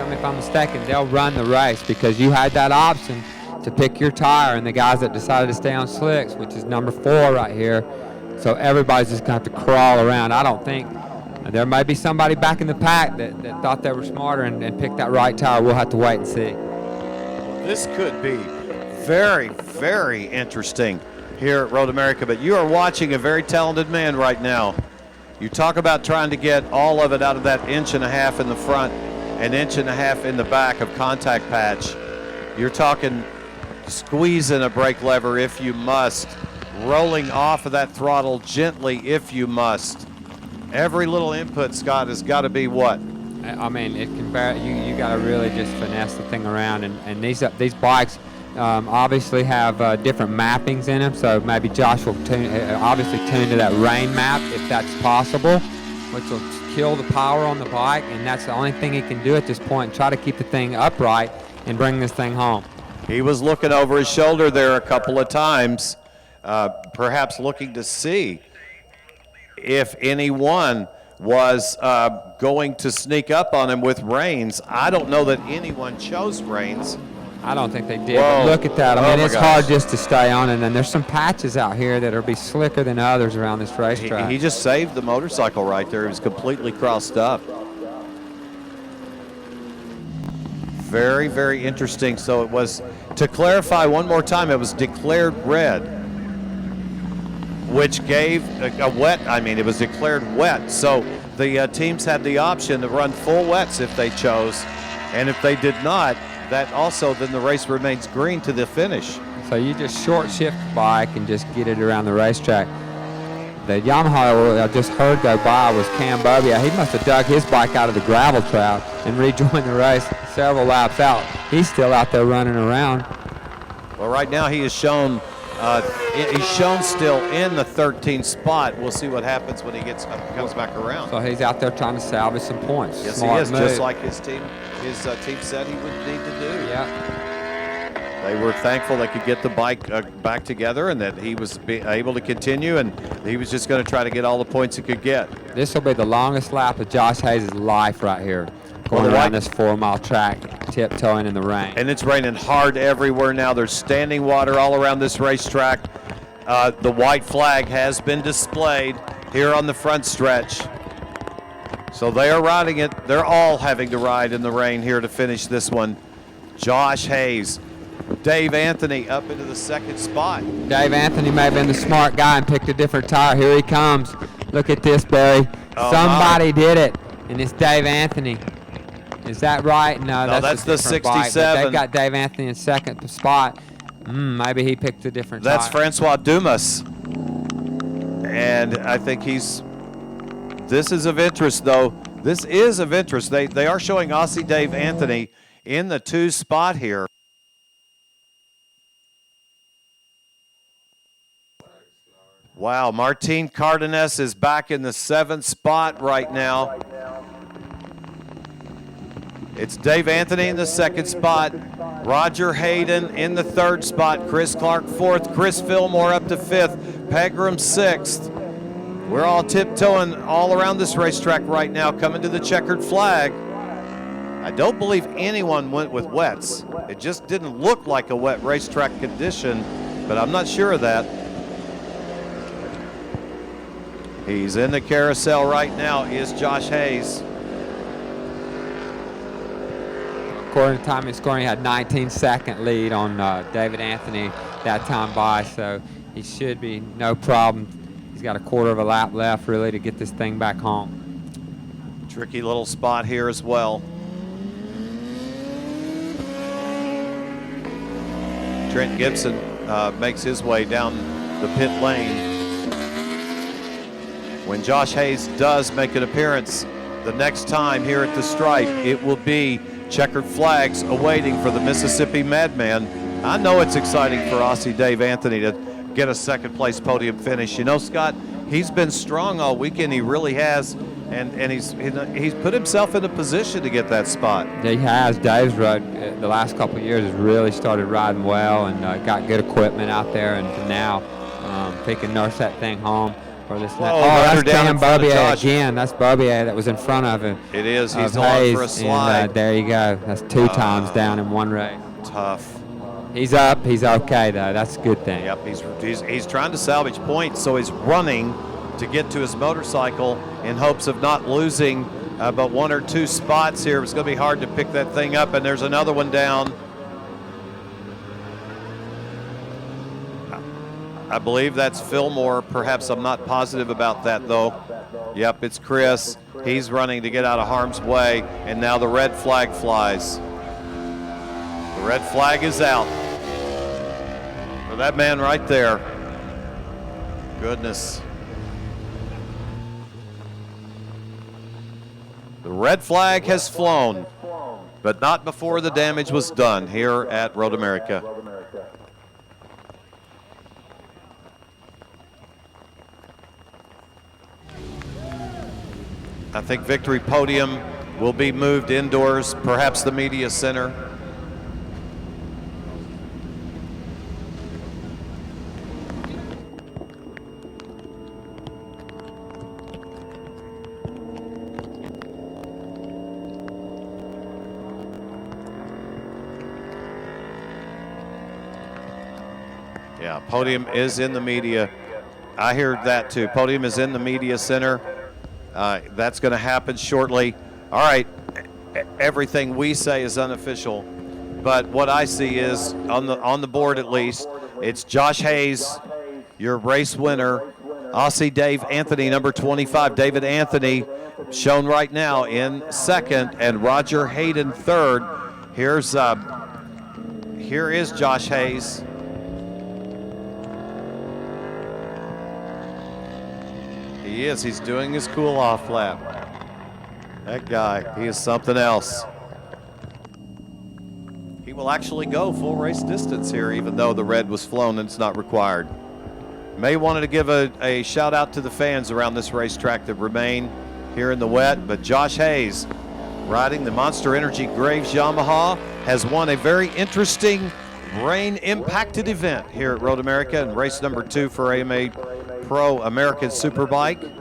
me if I'm mistaken, they'll run the race, because you had that option to pick your tire, and the guys that decided to stay on slicks, which is number 4 right here. So everybody's just going to have to crawl around. I don't think there may be somebody back in the pack that thought they were smarter and picked that right tire. We'll have to wait and see. This could be very, very interesting here at Road America, but you are watching a very talented man right now. You talk about trying to get all of it out of that 1.5 inches in the front and 1.5 inches in the back of contact patch. You're talking squeezing a brake lever if you must, rolling off of that throttle gently if you must. Every little input, Scott, has got to be what? I mean, it can you got to really just finesse the thing around, and these bikes obviously have different mappings in them, so maybe Josh will obviously tune to that rain map if that's possible, which will kill the power on the bike, and that's the only thing he can do at this point, try to keep the thing upright and bring this thing home. He was looking over his shoulder there a couple of times, perhaps looking to see if anyone was going to sneak up on him with reins. I don't know that anyone chose reins. I don't think they did. But look at that. I mean, it's hard just to stay on, and then there's some patches out here that will be slicker than others around this racetrack. He just saved the motorcycle right there. He was completely crossed up. Very, very interesting. So it was, to clarify one more time, it was declared red. which gave a wet. I mean, it was declared wet. So the teams had the option to run full wets if they chose. And if they did not, that also then the race remains green to the finish. So you just short shift the bike and just get it around the racetrack. The Yamaha I just heard go by was Cam Bobia. He must have dug his bike out of the gravel trap and rejoined the race several laps out. He's still out there running around. Well, right now he is shown. He's shown still in the 13th spot. We'll see what happens when he comes back around. So he's out there trying to salvage some points. Yes, Smart he is, move. just like his team said he would need to do. Yeah. They were thankful they could get the bike back together and that he was able to continue, and he was just going to try to get all the points he could get. This will be the longest lap of Josh Hayes' life right here, going around this 4-mile track, tiptoeing in the rain. And it's raining hard everywhere now. There's standing water all around this racetrack. The white flag has been displayed here on the front stretch. So they are riding it. They're all having to ride in the rain here to finish this one. Josh Hayes, Dave Anthony up into the 2nd spot. Dave Anthony may have been the smart guy and picked a different tire. Here he comes. Look at this, Barry. Oh, Somebody did it, and it's Dave Anthony. Is that right? No, that's the 67. Bike, they've got Dave Anthony in 2nd spot. Maybe he picked a different That's tire. Francois Dumas. And I think this is of interest, though. This is of interest. They are showing Aussie Dave Anthony in the 2 spot here. Wow, Martin Cardenas is back in the 7th spot right now. It's Dave Anthony in the 2nd spot, Roger Hayden in the 3rd spot, Chris Clark 4th, Chris Fillmore up to 5th, Pegram 6th. We're all tiptoeing all around this racetrack right now, coming to the checkered flag. I don't believe anyone went with wets. It just didn't look like a wet racetrack condition, but I'm not sure of that. He's in the carousel right now, is Josh Hayes. According to time scoring, he had 19-second lead on David Anthony that time by, so he should be no problem. He's got a quarter of a lap left, really, to get this thing back home. Tricky little spot here as well. Trent Gibson makes his way down the pit lane. When Josh Hayes does make an appearance the next time here at the stripe, it will be checkered flags awaiting for the Mississippi Madman. I know it's exciting for Aussie Dave Anthony to get a 2nd place podium finish. You know, Scott, he's been strong all weekend. He really has, and he's put himself in a position to get that spot. He has. Dave's rode the last couple of years has really started riding well and got good equipment out there, and now he can nurse that thing home. This that's Cam Bobier again. That's Bobier that was in front of him. It is. He's on for a slide. And, there you go. That's 2 times down in one race. Tough. He's up. He's okay, though. That's a good thing. Yep. He's trying to salvage points, so he's running to get to his motorcycle in hopes of not losing but 1 or 2 spots here. It's going to be hard to pick that thing up, and there's another one down. I believe that's Fillmore. Perhaps I'm not positive about that, though. Yep, it's Chris. He's running to get out of harm's way, and now the red flag flies. The red flag is out for that man right there. Goodness. The red flag has flown, but not before the damage was done here at Road America. I think Victory Podium will be moved indoors, perhaps the media center. Yeah, Podium is in the media. I hear that too. Podium is in the media center. That's going to happen shortly. All right, everything we say is unofficial, but what I see is on the board at least, it's Josh Hayes, your race winner, Aussie Dave Anthony, number 25. David Anthony shown right now in second, and Roger Hayden third. Here is Josh Hayes. He is. He's doing his cool-off lap. That guy, he is something else. He will actually go full race distance here, even though the red was flown and it's not required. May wanted to give a shout out to the fans around this racetrack that remain here in the wet, but Josh Hayes, riding the Monster Energy Graves Yamaha, has won a very interesting rain-impacted event here at Road America in race number 2 for AMA Pro American Superbike.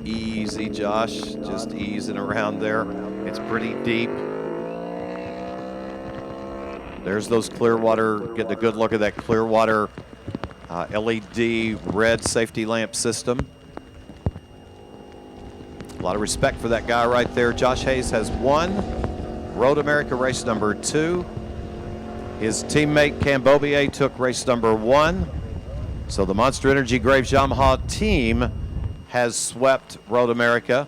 Easy, Josh, just easing around there. It's pretty deep. There's those Clearwater, getting a good look at that Clearwater LED red safety lamp system. A lot of respect for that guy right there. Josh Hayes has won Road America race number 2. His teammate Cambobier took race number 1. So the Monster Energy Graves Yamaha team has swept Road America.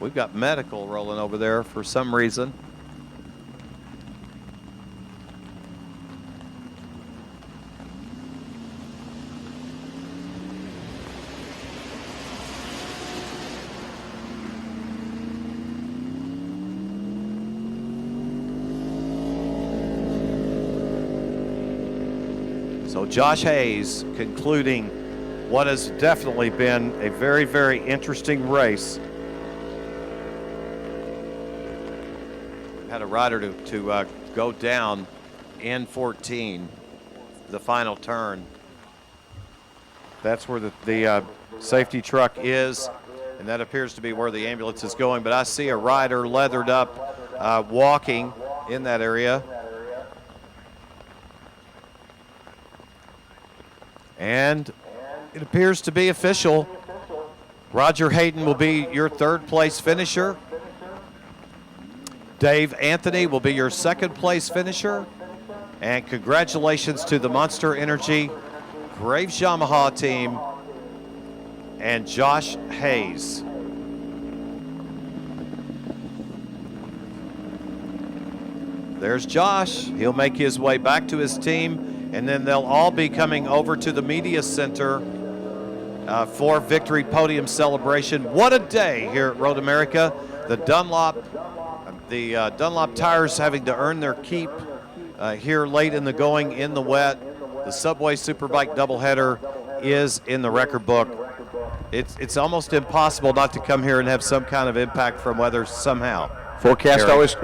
We've got medical rolling over there for some reason. So Josh Hayes concluding what has definitely been a very, very interesting race. Had a rider to go down in 14, the final turn. That's where the safety truck is, and that appears to be where the ambulance is going. But I see a rider leathered up walking in that area. And it appears to be official. Roger Hayden will be your third place finisher. Dave Anthony will be your second place finisher. And congratulations to the Monster Energy Graves Yamaha team and Josh Hayes. There's Josh. He'll make his way back to his team, and then they'll all be coming over to the media center for victory podium celebration. What a day here at Road America. The Dunlop tires having to earn their keep here late in the going in the wet. The Subway Superbike doubleheader is in the record book. It's almost impossible not to come here and have some kind of impact from weather somehow. Forecast Eric. always